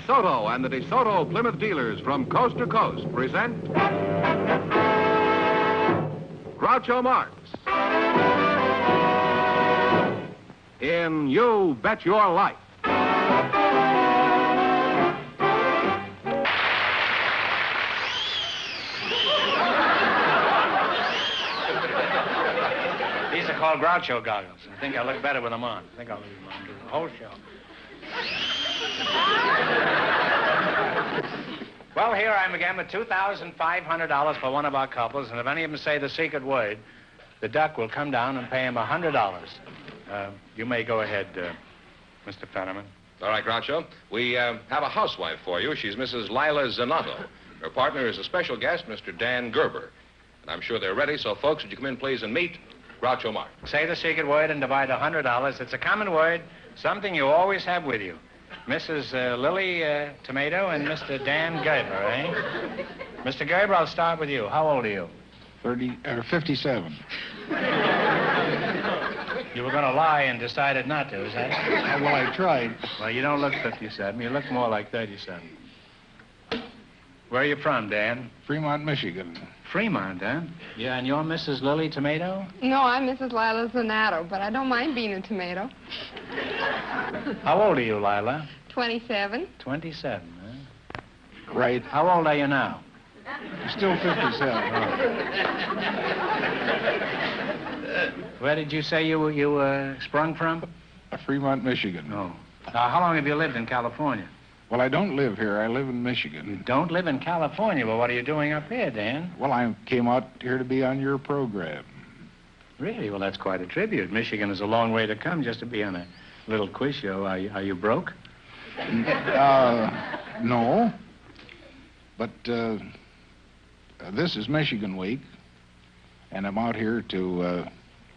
DeSoto and the DeSoto Plymouth dealers from coast to coast present Groucho Marx in You Bet Your Life. These are called Groucho goggles. I think I look better with them on. I think I'll leave them on. Do the whole show. Well, here I am again with $2,500 for one of our couples, and if any of them say the secret word, the duck will come down and pay him $100. You may go ahead, Mr. Fenneman. All right, Groucho. We have a housewife for you. She's Mrs. Lila Zanotto. Her partner is a special guest, Mr. Dan Gerber. And I'm sure they're ready, so folks, would you come in, please, and meet Groucho Marx. Say the secret word and divide $100. It's a common word, something you always have with you. Mrs. Lily Tomato and Mr. Dan Gerber, eh? Mr. Gerber, I'll start with you. How old are you? 57. You were going to lie and decided not to, is that? Well, I tried. Well, you don't look 57. You look more like 37. Where are you from, Dan? Fremont, Michigan. Fremont, huh? Yeah, and you're Mrs. Lily Tomato? No, I'm Mrs. Lila Zanato, but I don't mind being a tomato. How old are you, Lila? 27. 27, huh? Right. How old are you now? Still 57. Where did you say you sprung from? Fremont, Michigan. Oh. Now, how long have you lived in California? Well, I don't live here. I live in You Michigan. don't live in California, but what are you doing up here, Dan? Well, I came out here to be on your program. Really? Well, that's quite a tribute. Michigan is a long way to come just to be on a little quiz show. Are you broke? No. But this is Michigan Week, and I'm out here to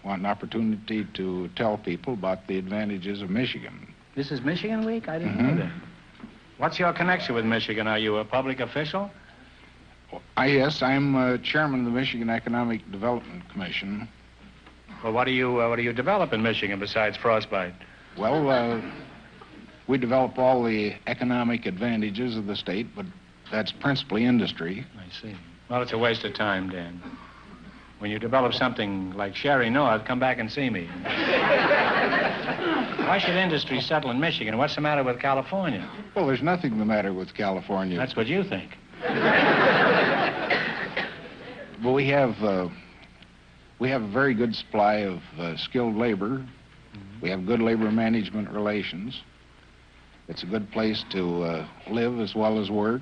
want an opportunity to tell people about the advantages of Michigan. This is Michigan Week? I didn't know that. What's your connection with Michigan? Are you a public official? Yes, I'm chairman of the Michigan Economic Development Commission. Well, what do you develop in Michigan besides frostbite? Well, we develop all the economic advantages of the state, but that's principally industry. I see. Well, it's a waste of time, Dan. When you develop something like Sherry North, come back and see me. Why should industry settle in Michigan? What's the matter with California? Well, there's nothing the matter with California. That's what you think. Well, we have a very good supply of skilled labor. We have good labor management relations. It's a good place to live as well as work.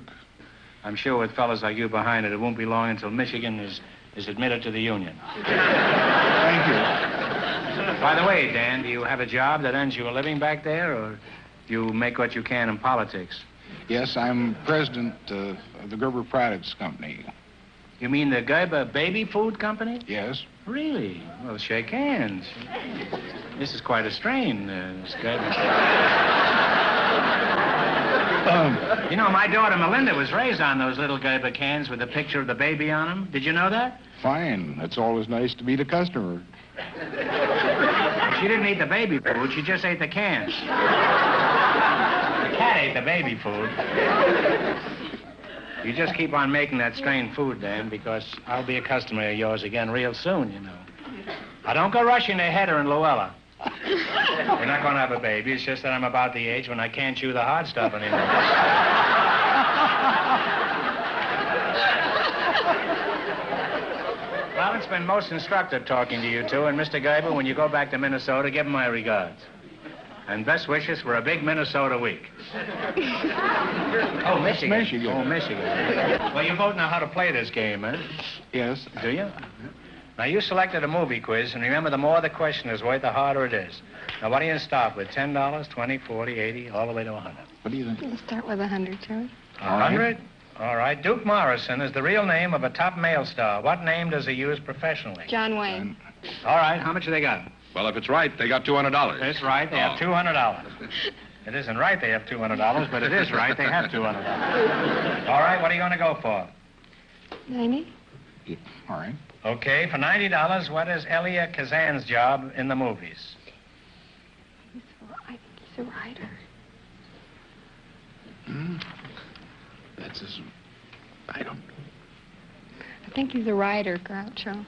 I'm sure with fellas like you behind it won't be long until Michigan is admitted to the Union. Thank you. By the way, Dan, do you have a job that earns you a living back there, or do you make what you can in politics? Yes, I'm president of the Gerber Products Company. You mean the Gerber Baby Food Company? Yes. Really? Well, shake hands. This is quite a strain, Miss Gerber. You know, my daughter Melinda was raised on those little Gerber cans with a picture of the baby on them. Did you know that? Fine. It's always nice to meet a customer. She didn't eat the baby food. She just ate the cans. The cat ate the baby food. You just keep on making that strained food, Dan, because I'll be a customer of yours again real soon, you know. Now, don't go rushing to Hedda and Luella. We're not going to have a baby. It's just that I'm about the age when I can't chew the hard stuff anymore. Well, it's been most instructive talking to you two. And Mr. Gerber, when you go back to Minnesota, give him my regards. And best wishes for a big Minnesota week. Oh, Michigan. Michigan. Oh, Michigan. Well, you both know how to play this game, eh? Yes. Do you? Now, you selected a movie quiz, and remember, the more the question is worth, the harder it is. Now, what do you start with? $10, $20, $40, $80, all the way to $100? What do you think? We'll start with 100, Joey. 100? All right. Duke Morrison is the real name of a top male star. What name does he use professionally? John Wayne. All right. How much have they got? Well, if it's right, they got $200. It's right. They have $200. It isn't right they have $200, but it is right they have $200. All right. What are you going to go for? 90. Yeah. All right. Okay. For $90, what is Elia Kazan's job in the movies? I think he's a writer. That's his... I don't... I think he's a writer, Groucho.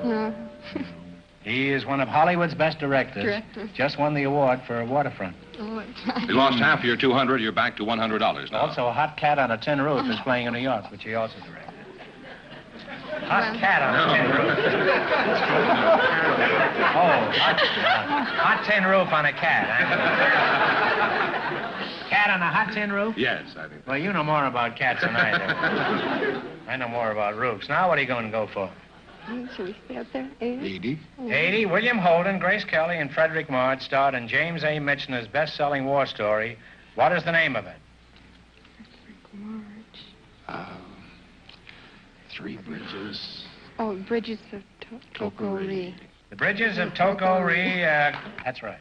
No. He is one of Hollywood's best directors. Directors. Just won the award for Waterfront. Oh, that's right. You lost half of your $200. You're back to $100 now. Also, A Hot Cat on a Tin Roof is playing in New York, which he also directed. Hot Cat on a Tin Roof. Hot tin roof on a cat. Cat on a hot tin roof? Yes, I think. Well, you know more about cats than I do. I know more about roofs. Now, what are you going to go for? Should we stay up there? 80? 80. 80. William Holden, Grace Kelly, and Frederick March starred in James A. Michener's best-selling war story. What is the name of it? March. Three Bridges. Oh, Bridges of Tokori. The Bridges of Tokori. That's right.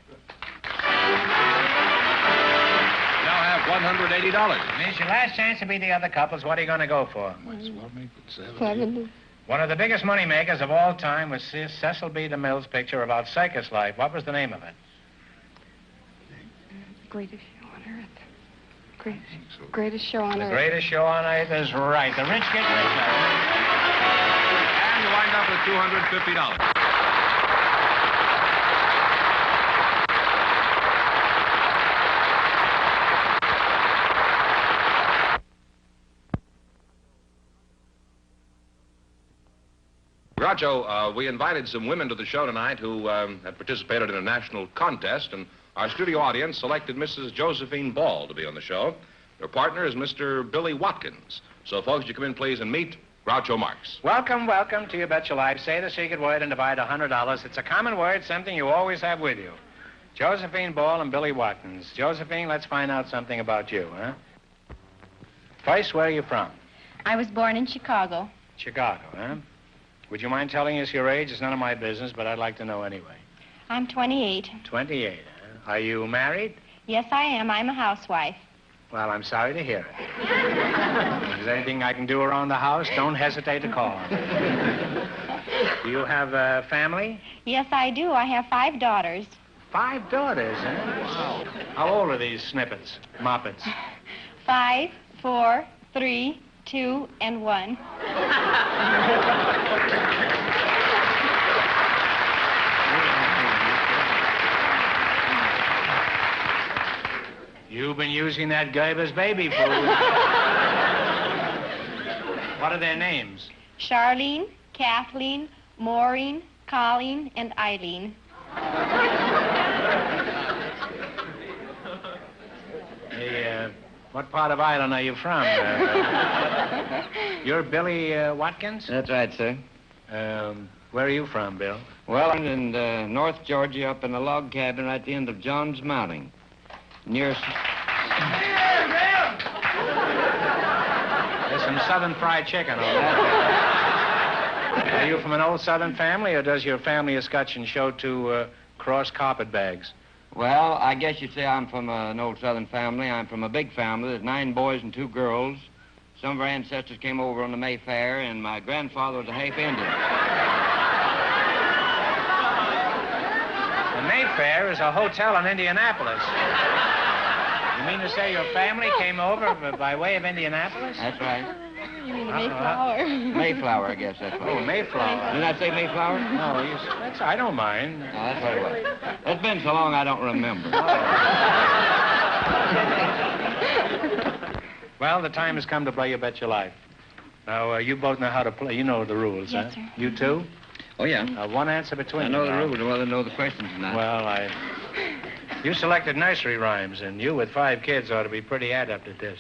Now have $180. It's your last chance to beat the other couples. What are you going to go for? Might as well make it 70. 70. One of the biggest money makers of all time was Cecil B. DeMille's picture about circus life. What was the name of it? Greatest show on earth. Greatest show on The earth. Greatest Show on Earth is right. The rich get richer. And you wind up with $250. Groucho, we invited some women to the show tonight who had participated in a national contest, and our studio audience selected Mrs. Josephine Ball to be on the show. Her partner is Mr. Billy Watkins. So, folks, you come in, please, and meet Groucho Marx. Welcome, welcome to You Bet Your Life. Say the secret word and divide $100. It's a common word, something you always have with you. Josephine Ball and Billy Watkins. Josephine, let's find out something about you, huh? First, where are you from? I was born in Chicago. Chicago, huh? Would you mind telling us your age? It's none of my business, but I'd like to know anyway. I'm 28. 28, huh? Are you married? Yes, I am. I'm a housewife. Well, I'm sorry to hear it. If there's anything I can do around the house, don't hesitate to call. Do you have a family? Yes, I do. I have 5 daughters. 5 daughters, huh? Wow. How old are these snippets, moppets? 5, 4, 3, 2, and 1. You've been using that Gerber's baby food. What are their names? Charlene, Kathleen, Maureen, Colleen, and Eileen. Hey, what part of Ireland are you from? You're Billy Watkins? That's right, sir. Where are you from, Bill? Well, I'm in North Georgia, up in a log cabin right at the end of John's Mounting. Near... There's some southern fried chicken over there. Are you from an old southern family, or does your family a Scotch and show to cross carpet bags? Well, I guess you'd say I'm from an old southern family. I'm from a big family. There's 9 boys and 2 girls. Some of our ancestors came over on the Mayfair, and my grandfather was a half Indian. The Mayfair is a hotel in Indianapolis. You mean to say your family came over by way of Indianapolis? That's right. You mean the Mayflower? Mayflower, I guess that's right. Oh, Mayflower. Didn't I say Mayflower? No, I don't mind. No, that's what it was. It's been so long I don't remember. Well, the time has come to play You Bet Your Life. Now, you both know how to play. You know the rules, Yes, huh? sir. You too? Oh, yeah. One answer between I know you the now. rules, whether I know the questions or not. Well, You selected nursery rhymes, and you with 5 kids ought to be pretty adept at this.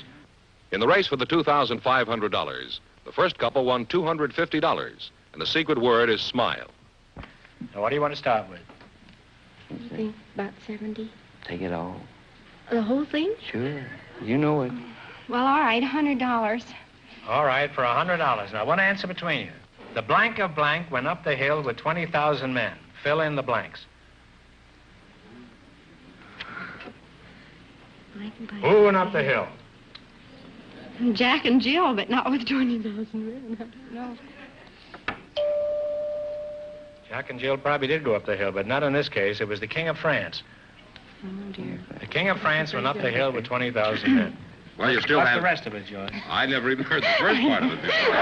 In the race for the $2,500, the first couple won $250, and the secret word is smile. Now, what do you want to start with? I think about 70. Take it all. The whole thing? Sure. You know it. Well, all right, $100. All right, for $100. Now, one answer between you. The blank of blank went up the hill with 20,000 men. Fill in the blanks. Who went up the hill? Jack and Jill, but not with 20,000 men. I don't know. Jack and Jill probably did go up the hill, but not in this case. It was the King of France. Oh, dear. The King of France went up the hill with 20,000 men. Well, you still What's have... the rest of it, George? I never even heard the first part of it before.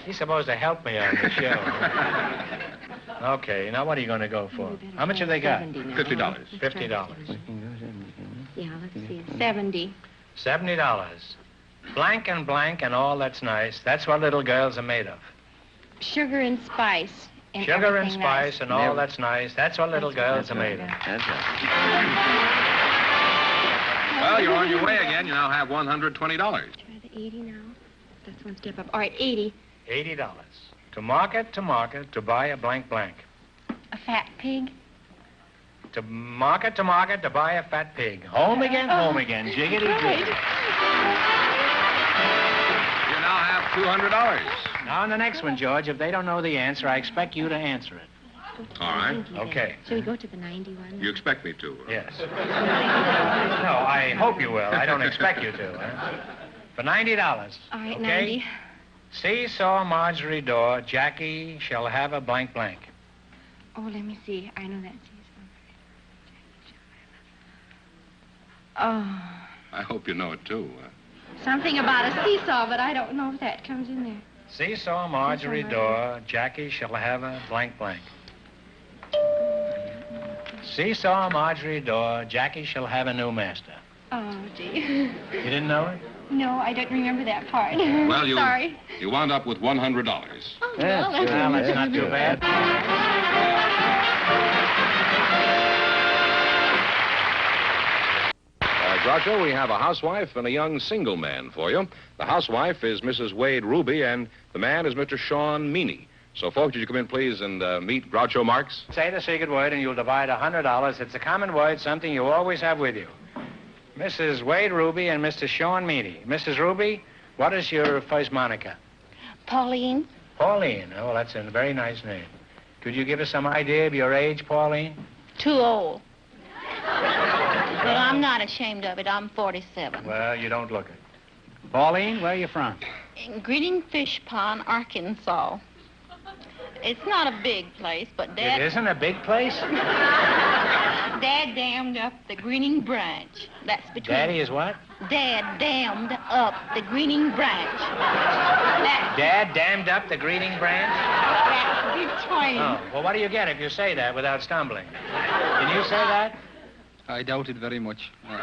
He's supposed to help me on the show. Okay, now what are you going to go for? How much have they got? $50. $50. Yeah, let's see. 70. $70. Blank and all that's nice. That's what little girls are made of. Sugar and spice. And Sugar and everything spice nice. and all that's nice. That's what little girls are made of. That's right. Well, you're on your way again. You now have $120. Try the 80 now. That's one step up. All right, 80. $80. To market, to buy a blank. A fat pig. To market, to buy a fat pig. Home again, jiggity jig. You now have $200. Now on the next one, George, if they don't know the answer, I expect you to answer it. All right. Okay. Shall we go to the 91? You expect me to? Yes. No, I hope you will. I don't expect you to. Huh? For $90. All right, okay? 90. Seesaw Marjorie door, Jackie shall have a blank. Oh, let me see. I know that. Oh, I hope you know it, too. something about a seesaw, but I don't know if that comes in there. Seesaw Marjorie door, Jackie shall have a blank. Seesaw Marjorie door, Jackie shall have a new master. Oh, gee. You didn't know it? No, I don't remember that part. Well, Sorry. You wound up with $100. Oh, Yes, well, good. Well, that's not too bad. Groucho, we have a housewife and a young single man for you. The housewife is Mrs. Wade Ruby, and the man is Mr. Sean Meany. So, folks, would you come in, please, and meet Groucho Marx? Say the secret word and you'll divide $100. It's a common word, something you always have with you. Mrs. Wade Ruby and Mr. Sean Meany. Mrs. Ruby, what is your first moniker? Pauline. Pauline. Oh, well, that's a very nice name. Could you give us some idea of your age, Pauline? Too old. But I'm not ashamed of it. I'm 47. Well, you don't look it. Pauline, where are you from? In Greening Fish Pond, Arkansas. It's not a big place, but Dad... It isn't a big place? Dad dammed up the Greening Branch. That's between... Daddy is what? Dad dammed up the Greening Branch. That's Dad dammed up the Greening Branch? between... Oh, well, what do you get if you say that without stumbling? Can you say that? I doubt it very much. It's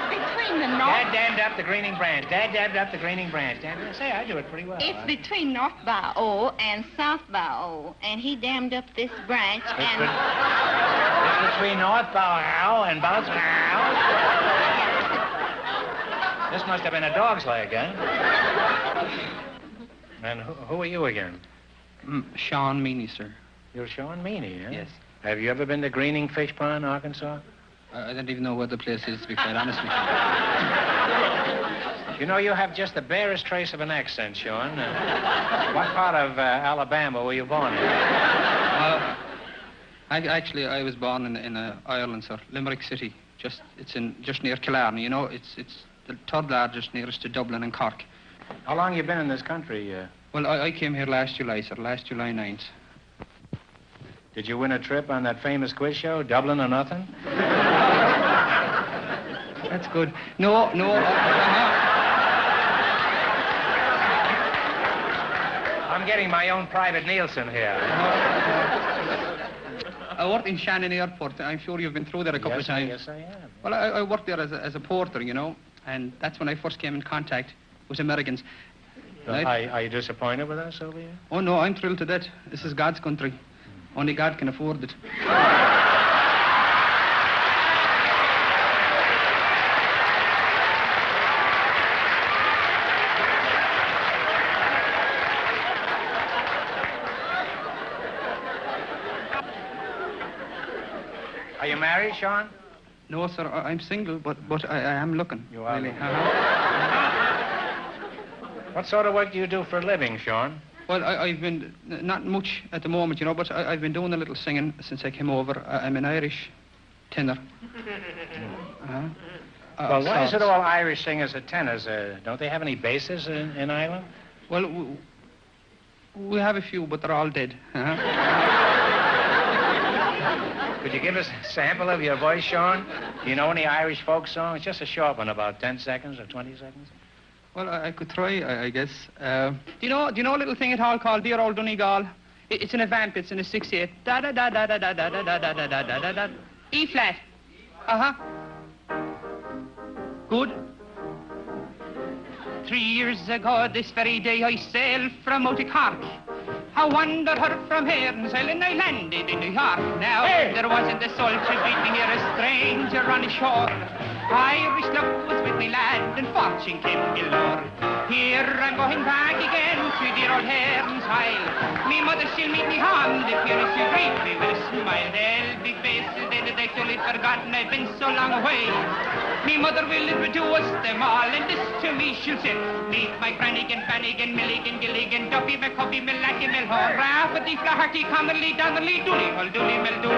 between the north... Dad dammed up the Greening Branch. Dad dammed up the Greening Branch. Damn, say, I do it pretty well. It's between North Bayou and South Bayou, and he dammed up this branch and... It's between North Bayou and Bounce Bayou. This must have been a dog's leg, huh? And who are you again? Sean Meany, sir. You're Sean Meany, huh? Yes. Have you ever been to Greening Fish Pond, Arkansas? I don't even know where the place is, to be quite honest with you. You know, you have just the barest trace of an accent, Sean. What part of Alabama were you born in? I was born in Ireland, sir, Limerick City. It's just near Killarney. You know, it's the third largest nearest to Dublin and Cork. How long you been in this country? Well, I came here last July, sir, last July 9th. Did you win a trip on that famous quiz show, Dublin or Nothing? That's good. No. I'm getting my own private Nielsen here. I worked in Shannon Airport. I'm sure you've been through there a couple of times. Yes, I have. Well, I worked there as a porter, you know, and that's when I first came in contact with Americans. Are you disappointed with us over here? Oh, no, I'm thrilled to death. This is God's country. Only God can afford it. Are you married, Sean? No, sir, I'm single, but I am looking. You are really. looking. What sort of work do you do for a living, Sean? Well, I've been, not much at the moment, you know, but I've been doing a little singing since I came over. I'm an Irish tenor. Well, why is it all Irish singers are tenors? Don't they have any basses in Ireland? Well, we have a few, but they're all dead. Could you give us a sample of your voice, Sean? Do you know any Irish folk songs? Just a short one, about 10 seconds or 20 seconds. Well, I could try, I guess. Do you know a little thing at all called Dear Old Donegal? It's in a vamp. It's in a 6/8. Da da da da da da da da da da da da da da. E flat. Good. 3 years ago, this very day, I sailed from out of Cork. I wandered her from here and sailing, I landed in New York. Now, there wasn't a soul to greet me here, a stranger on the shore. Irish luck was with me, lad, and fortune came galore. Here I'm going back again to dear old Herons Isle. Me mother, she'll meet me home, the funeral she'll greet me with a smile. They'll be faces, they'd actually forgotten I've been so long away. Me mother will introduce them all, and this to me she'll say, meet my Brannigan, Bannigan, Milligan, Gilligan, Duffy, McCuffy, Millachy, Milhorn, Rafferty, Flaherty, Commonly, Donnelly, Dooley, Dooley, Millon,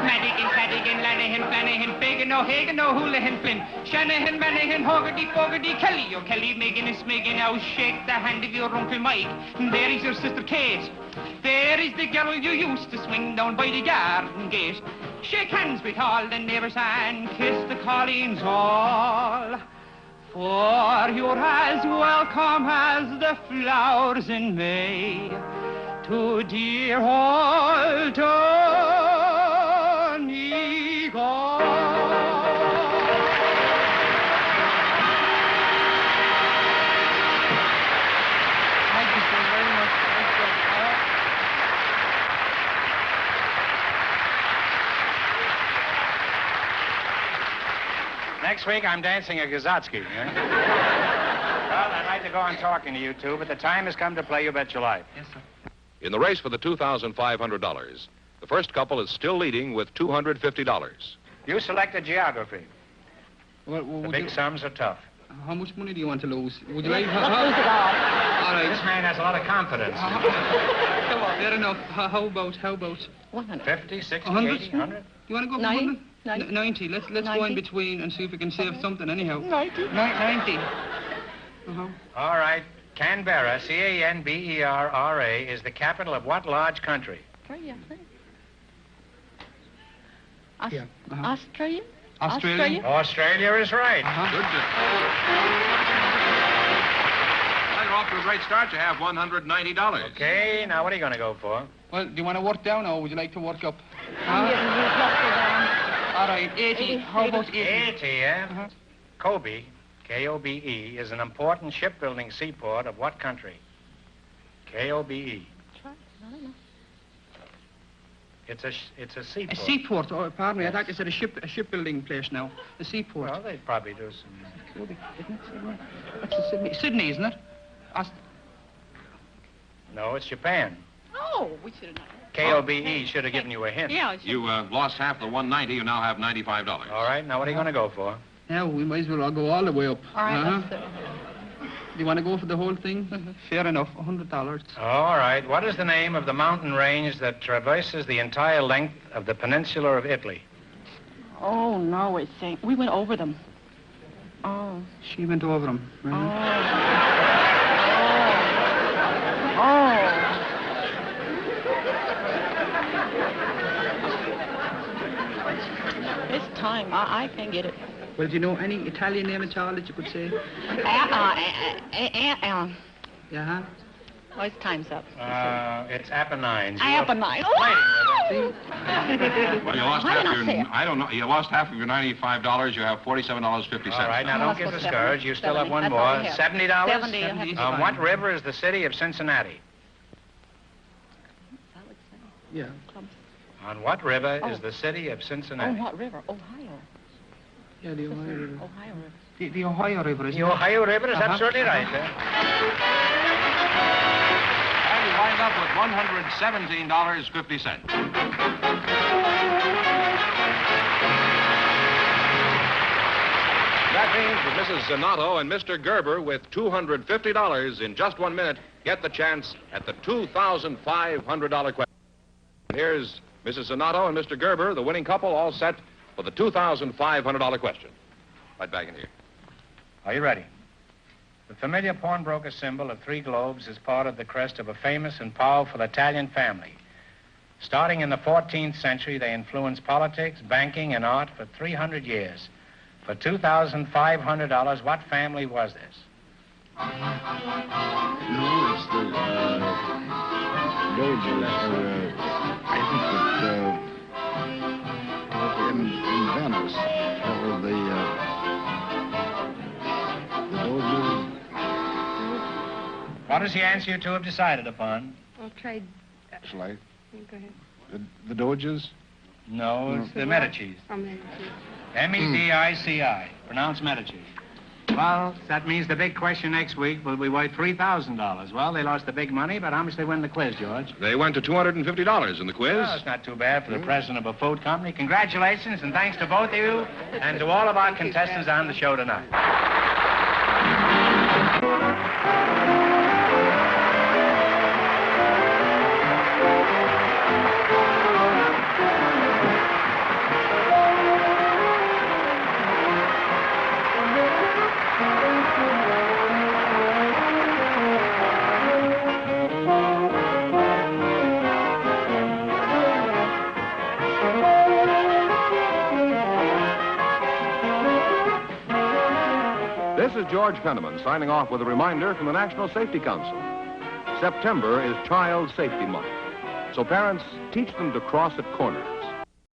Madigan, Cadigan, Lanahan, Flanahan, Fagan, O'Hagan, O'Houlihan, Flynn, Shanahan, Manahan, Hogarty, Fogarty, Kelly, O'Kelly, Megan, and Smegan. Now shake the hand of your Uncle Mike. And there is your sister Kate. There is the girl you used to swing down by the garden gate. Shake hands with all the neighbors and kiss the colleens all. For you're as welcome as the flowers in May to dear old Donegal. Next week, I'm dancing a Gazotsky. Well, I'd like to go on talking to you two, but the time has come to play You Bet Your Life. Yes, sir. In the race for the $2,500, the first couple is still leading with $250. You selected geography. Well, The big sums are tough. how much money do you want to lose? Would you like... Let's lose it all. All right. This man has a lot of confidence. Fair enough. How about? 100. 50, 60, 100? 80, 100? You want to go for 90? 100? 90. Let's go in 90? between and see if we can save something anyhow. 90. 90. All right. Canberra, Canberra, is the capital of what large country? Australia. Yeah. Australia? Australia? Australia is right. Good. Well, you're off to a great start. You have $190. Okay, now what are you going to go for? Well, do you want to work down or would you like to work up? I'm getting you down. All right, 80. How about 80? 80, yeah? Kobe, K-O-B-E, is an important shipbuilding seaport of what country? K-O-B-E. I don't know. It's a seaport. A seaport. Oh, pardon me. I thought you said a shipbuilding place now. A seaport. Well, they'd probably do some... Kobe, isn't it? That's a Sydney. Sydney, isn't it? No, it's Japan. Oh, we should have known. K-O-B-E should have given you a hint. Yeah, You lost half the $190. You now have $95. All right, now what are you going to go for? Yeah, we might as well all go all the way up. All right, let's do it. Do you want to go for the whole thing? Fair enough. $100. All right, what is the name of the mountain range that traverses the entire length of the peninsula of Italy? Oh, no, it's saying... We went over them. Oh. She went over them. Oh. It's time. I can't get it. Well, do you know any Italian name at all that you could say? Yeah. Oh, it's time's up. It's Apennines. Apennines. See? Well, you lost Why half did I your... say it? I don't know. You lost half of your $95. You have $47.50. All right, now don't get discouraged. You still have one That's more. all we have. $70? 70. I'll have to On what river is the city of Cincinnati? Yeah. On what river is the city of Oh, Cincinnati? what river? Ohio. Yeah, the Ohio River. Ohio River. The Ohio River, isn't The it? Ohio River is absolutely right. And you wind up with $117.50. That means that Mrs. Zanato and Mr. Gerber, with $250 in just 1 minute, get the chance at the $2,500 question. Here's Mrs. Zanato and Mr. Gerber, the winning couple, all set for the $2,500 question. Right back in here. Are you ready? The familiar pawnbroker symbol of 3 globes is part of the crest of a famous and powerful Italian family. Starting in the 14th century, they influenced politics, banking, and art for 300 years. For $2,500, what family was this? No, it's the Doges, I think that in Venice, that was the Doges. What is the answer you two have decided upon? I'll try. Shall I? Go ahead. The Doges? No, it's the Medicis. Oh, Medici. M-E-D-I-C-I. Pronounced Medici. Well, that means the big question next week will be worth $3,000. Well, they lost the big money, but how much they win in the quiz, George? They went to $250 in the quiz. Well, it's not too bad for the president of a food company. Congratulations, and thanks to both of you and to all of our contestants on the show tonight. This is George Fenneman signing off with a reminder from the National Safety Council. September is Child Safety Month. So parents, teach them to cross at corners.